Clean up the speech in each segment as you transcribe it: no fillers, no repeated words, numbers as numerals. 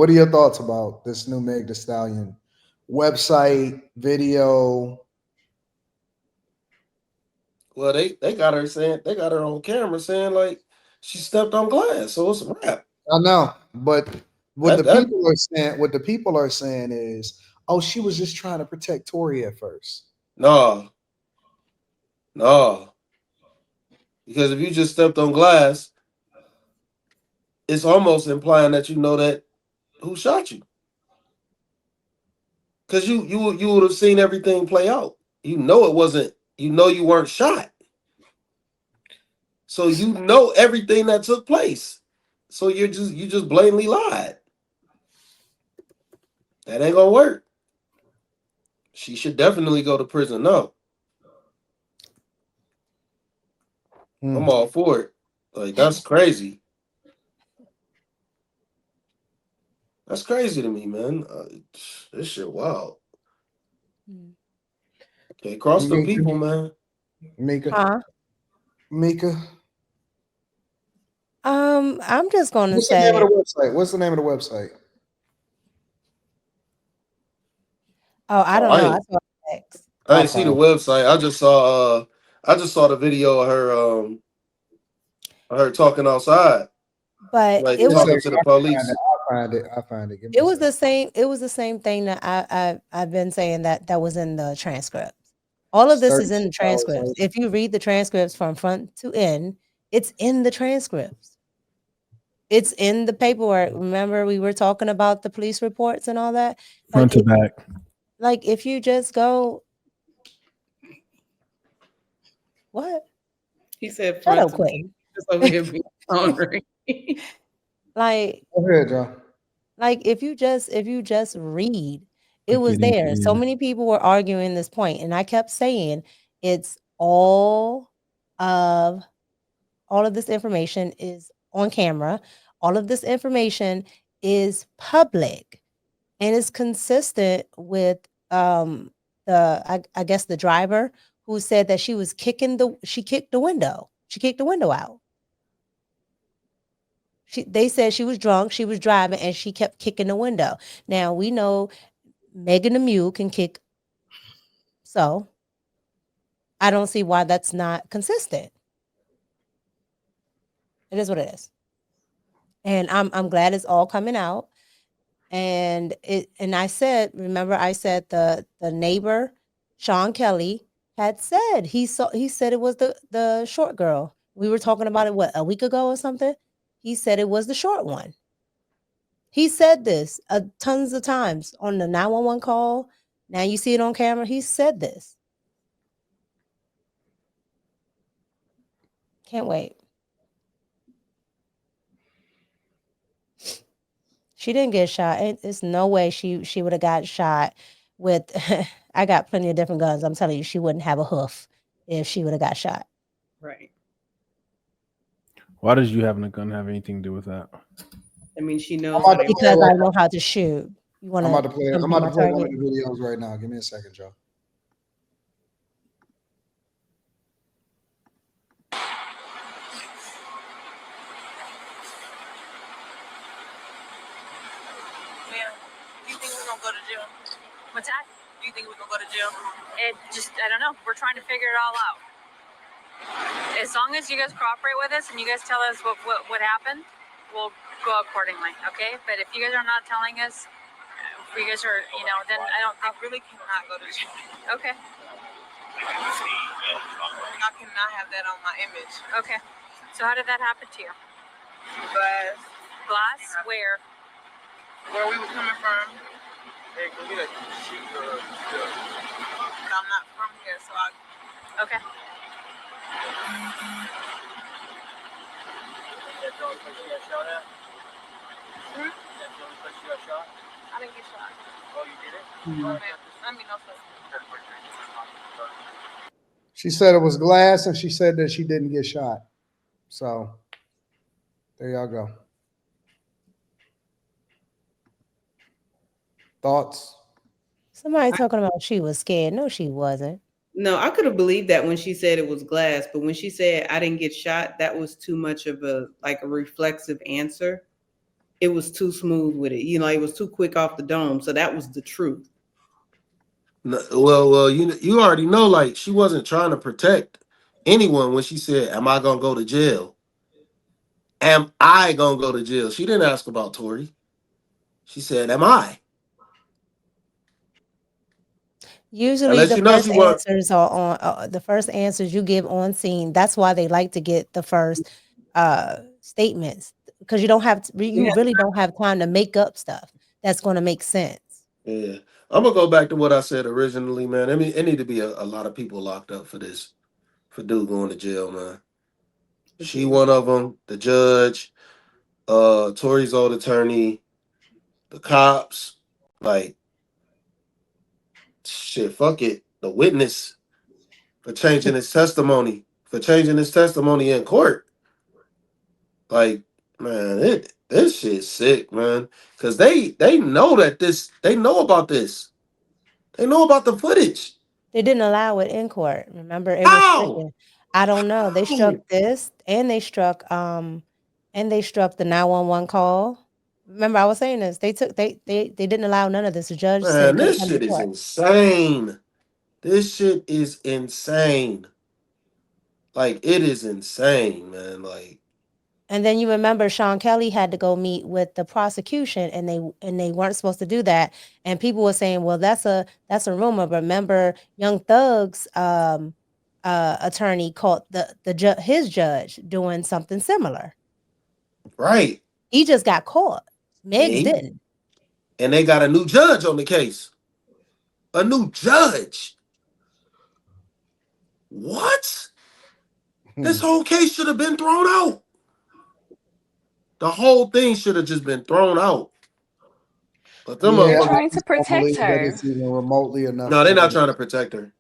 what are your thoughts about this new Meg Thee Stallion website, video? Well, they got her saying they got her on camera saying like she stepped on glass, so it's a wrap. I know, but That what the people are saying is, oh, she was just trying to protect Tory at first. no, no, because if you just stepped on glass, it's almost implying that you know that who shot you, because you would have seen everything play out. You know it wasn't. You know you weren't shot, so you know everything that took place. So you just blatantly lied. That ain't gonna work. She should definitely go to prison. No, Hmm. I'm all for it. Like that's crazy. That's crazy to me, man. This shit wild. Mm. Okay, cross them Mika, people, man. Mika, Huh? Mika. I'm just gonna What's the name of say, the website? What's the name of the website? oh, I Oh, don't know. I saw text. I I'll ain't see the find website. I just saw the video of her talking outside, But like it it. Just was a talking second. to the I'll find it. police. I'll find it. I'll find it. Give me it a was second. the same. It was the same thing that I've been saying that was in the transcripts. All of It's this is in the 36 hours transcripts. later. If you read the transcripts from front to end, it's in the transcripts. It's in the paperwork. Remember, we were talking about the police reports and all that. Front to back. Like if you just go, what? He said Shut front up, to back. Quentin. Just over here being ornery. Like Go ahead, Joe. if you just read, it Like you was didn't there. So read it. many people were arguing this point, and I kept saying it's of all of this information is on camera. All of this information is public and is consistent with I guess the driver who said that she kicked the window. She kicked the window out. They said she was drunk, she was driving, and she kept kicking the window. Now we know Megan the Mule can kick, so I don't see why that's not consistent. It is what it is, and I'm glad it's all coming out. And I said, remember, I said the neighbor, Sean Kelly, had said he said it was the short girl. We were talking about it what, a week ago or something. He said it was the short one. He said this tons of times on the 911 call. Now you see it on camera. He said this. Can't wait. She didn't get shot. It's no way she would have got shot with. I got plenty of different guns. I'm telling you, she wouldn't have a hoof if she would have got shot. Right. Why does you having a gun have anything to do with that? I mean, she I'm knows about how to they play Because it I right know now. how to shoot. You want I'm about to to play. I'm come be about my to play one of target? the videos right now. Give me a second, Joe. Yeah. Do you think we're gonna go to jail? What's that? Do you think we're gonna go to jail? I don't know. We're trying to figure it all out. As long as you guys cooperate with us and you guys tell us what happened, we'll go accordingly, okay? But if you guys are not telling us, if you guys are, then I don't think. I really cannot go to jail. Okay. I cannot have that on my image. Okay. So how did that happen to you? Glass. Glass? Where? Where we were coming from. Hey, can we shoot but I'm not from here, so Okay. That's the only place you got shot at? Hmm? That's the only place you got shot? I didn't get shot. Oh, you did it? Mm-hmm. Oh, man. I mean, no, sir. She said it was glass, and she said that she didn't get shot. So there y'all go. Thoughts? Somebody talking about she was scared. No, she wasn't. No, I could have believed that when she said it was glass, but when she said I didn't get shot, that was too much of a reflexive answer. it was too smooth with it. You know, it was too quick off the dome. So that was the truth. Well, you already know, like, she wasn't trying to protect anyone when she said, "Am I gonna go to jail? Am I gonna go to jail?" She didn't ask about Tory. She said, "Am I?" Usually Unless the you know first she was. answers are on the first answers you give on scene. That's why they like to get the first statements, because you don't have to, you Yeah. really don't have time to make up stuff that's going to make sense. Yeah, I'm gonna go back to what I said originally, man. I mean, it need to be a lot of people locked up for this, for dude going to jail, man. She one of them. The judge, Tory's old attorney, the cops, like, shit. Fuck it. The witness for changing his testimony, in court. Like, man, this shit's sick, man. Cause they know that they know about this. They know about the footage. They didn't allow it in court. Remember, it was How? stricken. I don't know. They struck How? this and they struck the 911 call. Remember, I was saying this. They didn't allow none of this. The judge said it Man, couldn't this come to shit is court. insane. This shit is insane. Like, it is insane, man. Like, And then you remember Sean Kelly had to go meet with the prosecution, and they weren't supposed to do that. And people were saying, "Well, that's a rumor." Remember, Young Thug's attorney caught his judge doing something similar. right. He just got caught. Miggs They- didn't. And they got a new judge on the case. A new judge. What? This whole case should have been thrown out. The whole thing should have just been thrown out. But them Yeah, They're motherfuckers, trying I to just don't protect believe that her. it's even remotely enough. no, they're not trying to protect her.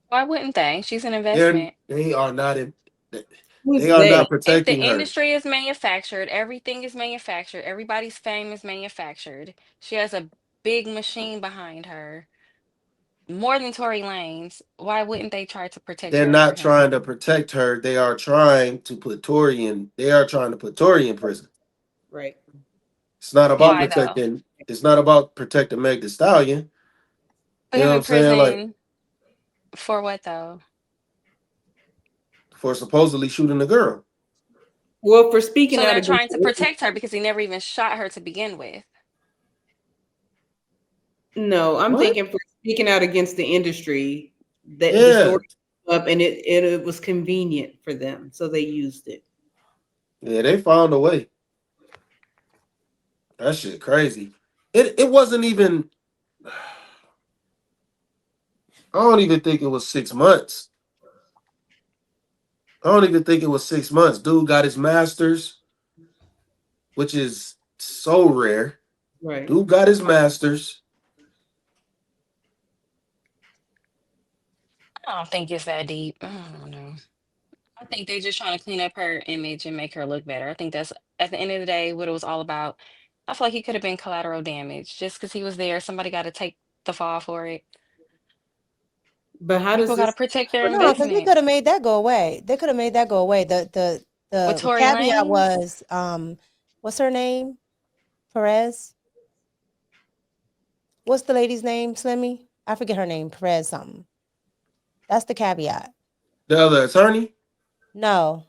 Why wouldn't they? She's an They're, investment. they are not in. Who's They are they? not If the protecting her. industry is manufactured, everything is manufactured, everybody's fame is manufactured. She has a big machine behind her, more than Tory Lanez. Why wouldn't they try to protect They're her over not trying him? to protect her. They are trying to put Tory in. They are trying to put Tory in prison. Right. It's not about Why though? protecting. It's not about protecting Meg Thee Stallion. Put You know him what in I'm saying? Like, prison for what though? for supposedly shooting the girl. Well, for speaking So out they're against trying to protect her because he never even shot her to begin with. no, I'm What? thinking for speaking out against the industry, that the Yeah. story up and it was convenient for them, so they used it. Yeah, they found a way. That shit crazy. It wasn't even. I don't even think it was 6 months. I don't even think it was 6 months. Dude got his master's, which is so rare. Right. Dude got his master's. I don't think it's that deep. I don't know. I think they're just trying to clean up her image and make her look better. I think that's at the end of the day what it was all about. I feel like he could have been collateral damage just because he was there. Somebody got to take the fall for it. But how does People got to this protect their No, because they investment. could have made that go away. They could have made that go away. With The Tory caveat Lanez, was what's her name? Perez. What's the lady's name? Slimmy? I forget her name. Perez something. That's the caveat. The other attorney. No,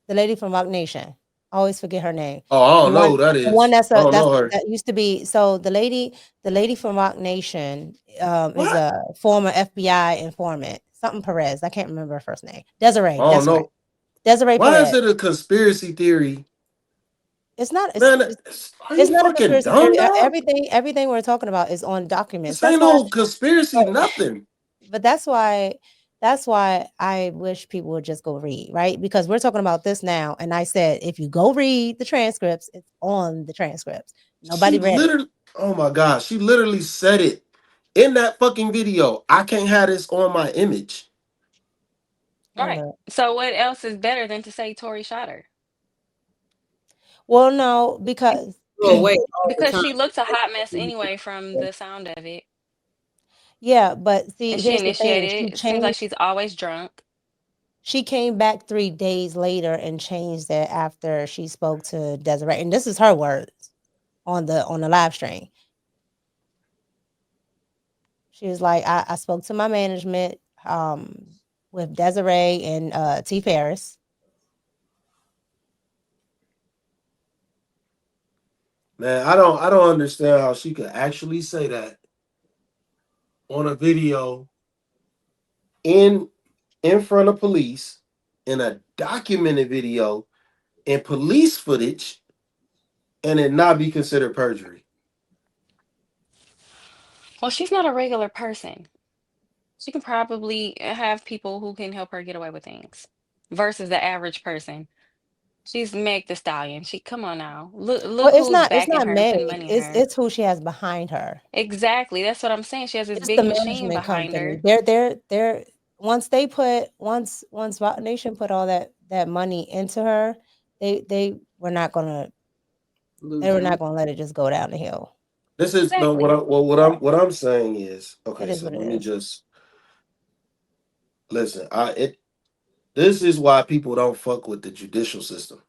the lady from Rock Nation. I always forget her name. Oh, I The don't know one, who that the one is. I don't know her. that used to be. So the lady from Rock Nation is What? a former FBI informant. Something Perez. I can't remember her first name. Desiree. I don't That's right. know. Desiree Why Perez. is it a conspiracy theory? It's not. Man, It's are you not a fucking conspiracy dumb theory. now? Everything we're talking about is on documents. This ain't no conspiracy, nothing. But that's why I wish people would just go read, right? Because we're talking about this now, and I said if you go read the transcripts, it's on the transcripts. Nobody She read it. literally, oh my gosh, she literally said it in that fucking video. I can't have this on my image. right? So what else is better than to say Tory shot her? Well, no, because go away all the Because time? she looked a hot mess anyway from the sound of it. yeah, but see, And she here's the thing. initiated She it. It seems like changed. she's always drunk. She came back 3 days later and changed it after she spoke to Desiree, and this is her words on the live stream. She was like, I spoke to my management with Desiree and T. Ferris. Man, I don't understand how she could actually say that on a video in front of police, in a documented video, in police footage, and it not be considered perjury. Well, she's not a regular person. She can probably have people who can help her get away with things versus the average person. She's Meg the Stallion. Come on now. Look Well, who's it's backing not her, Meg. putting money in her. It's who she has behind her. Exactly. That's what I'm saying. She has this It's the big machine management behind company. her. They're once Roc Nation put all that money into her, they were not gonna let it just go down the hill. This is no Exactly. what I'm saying is okay. It is So what it let me is. just listen. This is why people don't fuck with the judicial system.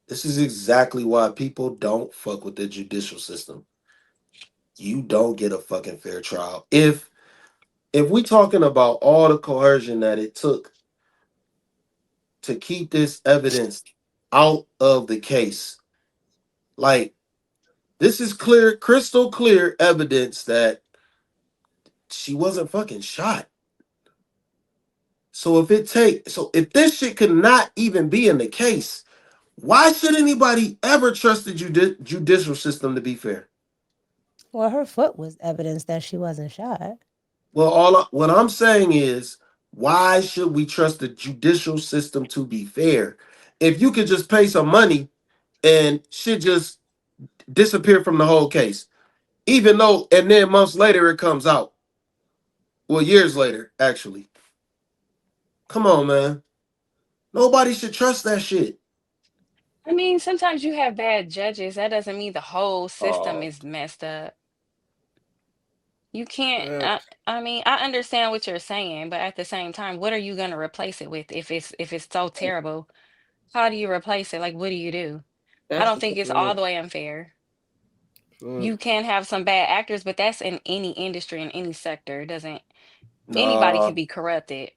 This is exactly why people don't fuck with the judicial system. You don't get a fucking fair trial. If we talking about all the coercion that it took to keep this evidence out of the case, like this is clear, crystal clear evidence that she wasn't fucking shot. So if this shit could not even be in the case, why should anybody ever trust the judicial system to be fair? Well, her foot was evidence that she wasn't shot. Well, what I'm saying is, why should we trust the judicial system to be fair? If you could just pay some money and shit just disappear from the whole case, even though, and then months later it comes out. Well, years later, actually. Come on, man. Nobody should trust that shit. I mean, sometimes you have bad judges. That doesn't mean the whole system Oh, is messed up. You can't. man. I mean, I understand what you're saying, but at the same time, what are you going to replace it with if it's so terrible? How do you replace it? Like, what do you do? I That's don't the think it's all Man, the way unfair. Fuck. You can have some bad actors, but that's in any industry, in any sector. It doesn't anybody nah, can be corrupted.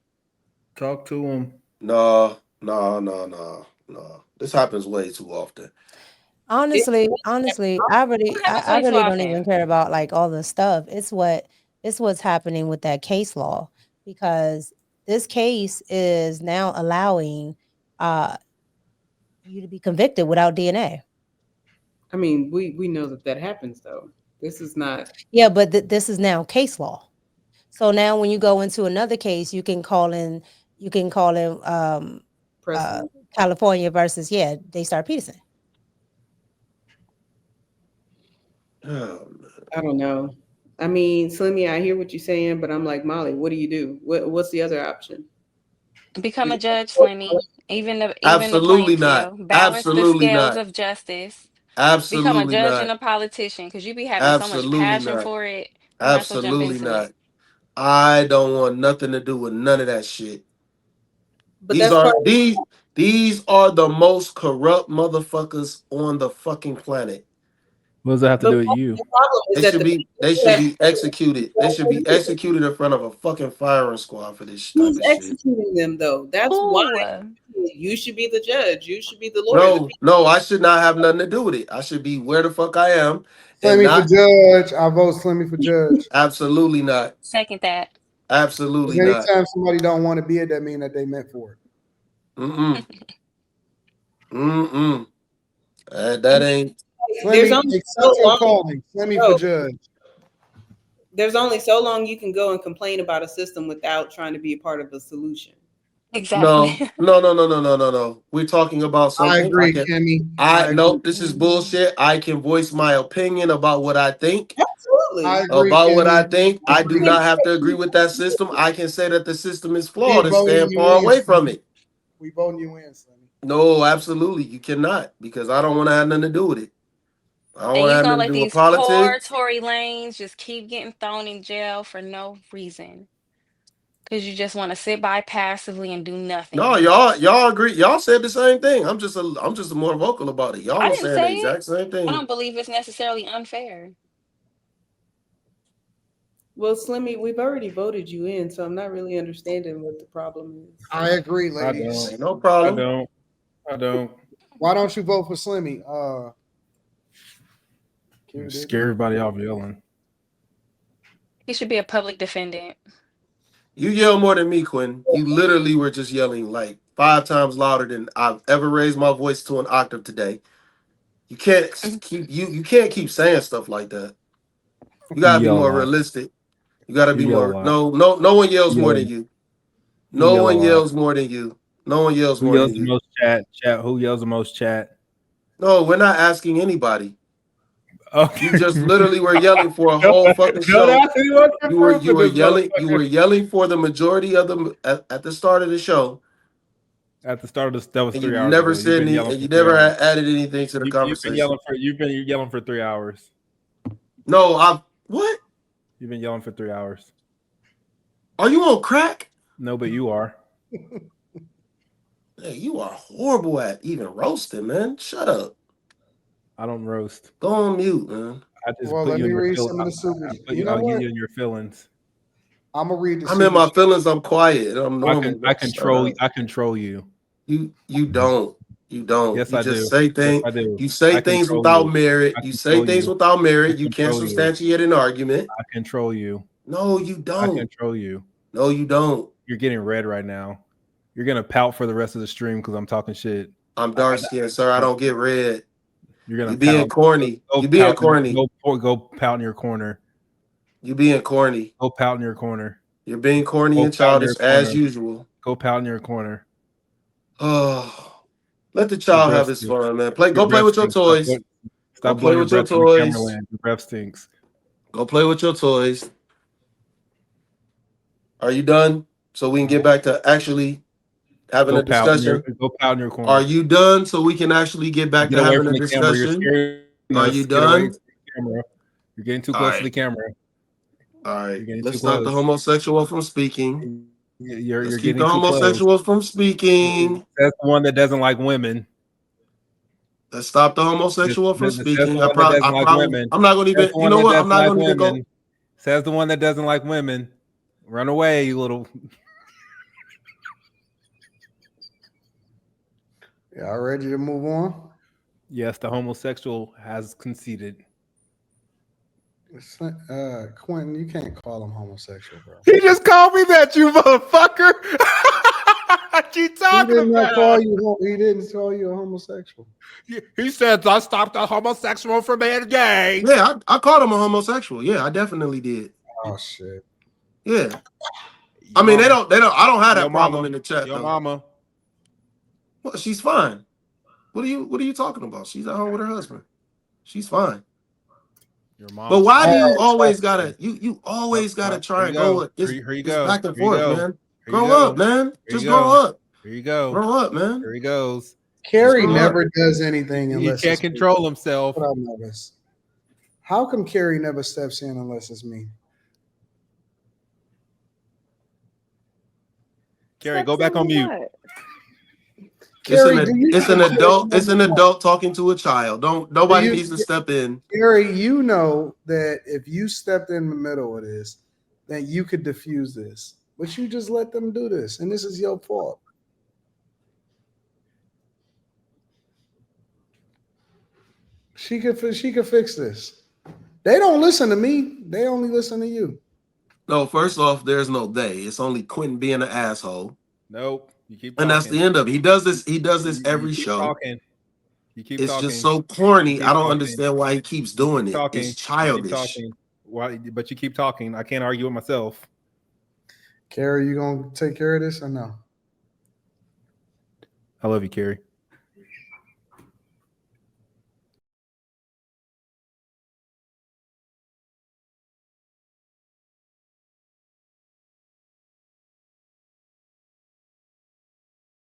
Talk to him. nah, nah, nah, nah, nah. This happens way too often. Honestly, It happens I way too really don't even often. care about like all the stuff. It's what's happening with that case law, because this case is now allowing uh you to be convicted without DNA. I mean, we know that happens though. This is not Yeah, but this is now case law. So now when you go into another case, you can call in precedent. California versus Daystar Peterson. Oh, man. I don't know. I mean, Slimmy, I hear what you're saying, but I'm like, Molly, what do you do? What's the other option? Become a judge, Slimmy. Even the playing Absolutely not. field. Balance the Absolutely scales not. of justice. Become a Absolutely judge not. and a politician because you be having so much Absolutely passion not. for it. You might as well jump Absolutely into not. it. I don't want nothing to do with none of that shit. But These that's part are of these are the most corrupt motherfuckers on the fucking planet. What does that have to but do with part of you? the problem is that the They people should that be executed. They should be executed in front of a fucking firing squad for this type who's of shit. executing them though? That's why Ooh. you should be the judge. You should be the lawyer. The No, people. no, I should not have nothing to do with it. I should be where the fuck I am and Slimmy for not judge. I vote Slimmy for judge. absolutely not. Second that. Because Absolutely not. anytime somebody don't want to be it, that mean that they meant for it. Mm-mm. Mm-mm. That ain't There's Slimmy, only accept so your long you calling. Slimmy can for go. judge. There's only so long you can go and complain about a system without trying to be a part of the solution. Exactly. no, no, no, no, no, no, no, no. We're talking about I something I agree, can Kimmy. I I agree. no, this is bullshit. I can voice my opinion about what I think. I Absolutely. agree, About what I Kimmy. think. I I do agree. not have to agree with that system. I can say that the system is We flawed and voting stand you far in, away from Slimmy. it. We voting you in, Slimmy. No, absolutely. You cannot because I don't want to have nothing to do with it. I don't And want to you have gonna nothing to let do with these poor politics. Tory Lanes just keep getting thrown in jail for no reason. Because you just want to sit by passively and do nothing. No, y'all agree. Y'all said the same thing. I'm just more vocal about it. Y'all I was didn't saying the say it. exact same I thing. don't believe it's necessarily unfair. Well, Slimmy, we've already voted you in, so I'm not really understanding what the problem is. I agree, I ladies. don't. No I problem. don't. Why don't you vote for Slimmy? Carrie did. Scare everybody off yelling. He should be a public defendant. You yell more than me, Quinn. You literally were just yelling like 5 times louder than I've ever raised my voice to an octave today. You can't you can't keep saying stuff like that. You You gotta be yell a more lot. realistic. You gotta You be yell a more. lot. No one yells You more yell, than you. you No yell a one lot. yells more than you. No one yells Who more yells than the you. most? Chat. Who yells the most? Chat. No, we're not asking anybody. Okay. You just literally were yelling for a Don't whole fucking show. ask anyone for proof You of were this yelling. You were motherfucker. yelling for the majority of them at the start of the show, At the start of this, that was and you 3 hours never ago. You've said been any, yelling and for you 3 never hours. added anything to the You've been conversation. yelling for 3 hours. No, what? You've been yelling for 3 hours. Are you on crack? No, but you are. Hey, you are horrible at even roasting, man. Shut up. I don't roast. Go on mute, man. I just Well, put let you in me your read feelings. some of the super. You know I'll get what? you in your feelings. I'm gonna read the I'm in super. my feelings. I'm quiet. I'm normally. I Shut up. control you. You don't. You don't. Yes, You I just do. say Yes, things. I do. You say I things control without you. merit. I You say control things you. without I merit. You can't control you. substantiate an argument. I control you. No, you I don't. control you. No, you don't. You're getting red right now. You're gonna pout for the rest of the stream because I'm talking shit. I'm dark skinned, sir. I don't get red. You're gonna You being pout. corny. Go You being pout. corny. Go pout in your corner. You being corny. Go pout in your corner. You're being corny Go and pout in your childish as corner. usual. Go pout in your corner. Oh, let the Your child breath have his stinks. fun, man. Your Go play breath with your stinks. toys. Go Stop play blowing your with your breath in the toys. cameraland. Your breath stinks. Go play with your toys. Are you done? So we can get back to actually having a discussion. Go pout in your corner. Are you done so we can actually get back Get to away having from a the camera. You're discussion? scaring Are us. you Get away done? from the camera. You're getting too All close to right. the camera. All right. You're getting Let's too stop the close. homosexual from speaking. You're Let's keep getting the too close. homosexual from speaking. That's the one that doesn't like women. Let's stop the homosexual from Says the speaking. one that doesn't like women. I'm not gonna Says even, the you one know that what? I'm doesn't not like gonna even go. women. Says the one that doesn't like women. Run away, you little. Y'all ready to move on? Yes, the homosexual has conceded. Quentin, you can't call him homosexual, bro. He just called me that, you motherfucker. What you He talking did not about? call you. He didn't call you a homosexual. He said, "I stopped the homosexual from being gay." Yeah, I called him a homosexual. Yeah, I definitely did. Oh shit. Yeah. I mean, they don't. I don't have Yo, that problem mama. in the chat Yo, though. mama. Well, she's fine. What are you talking about? She's at home with her husband. She's fine. Your mom. But why do All you right, always gotta you always gotta Here try you and go go. with this Here you this go. back and Here you forth, go. man? Here you Grow go. up, man. Here Just you grow go. up. Here you go. Grow up, man. Here he goes. Carrie What's going never does anything He unless can't it's me. control himself. What I notice. How come Carrie never steps in unless it's me? Carrie, go back on mute. Carrie, It's an adult. It's an adult talking to a child. Nobody needs to step in. Carrie, you know that if you stepped in the middle of this, that you could diffuse this. But you just let them do this, and this is your fault. She could fix this. They don't listen to me. They only listen to you. No, first off, there's no they. It's only Quentin being an asshole. Nope. You keep And talking. that's the end of it. He does this every keep show. Talking. You keep it's talking. just so corny. I don't talking. understand why he keeps doing it. Talking. It's childish. Why? But you keep talking. I can't argue with myself. Carrie, you gonna take care of this or no? I love you, Carrie.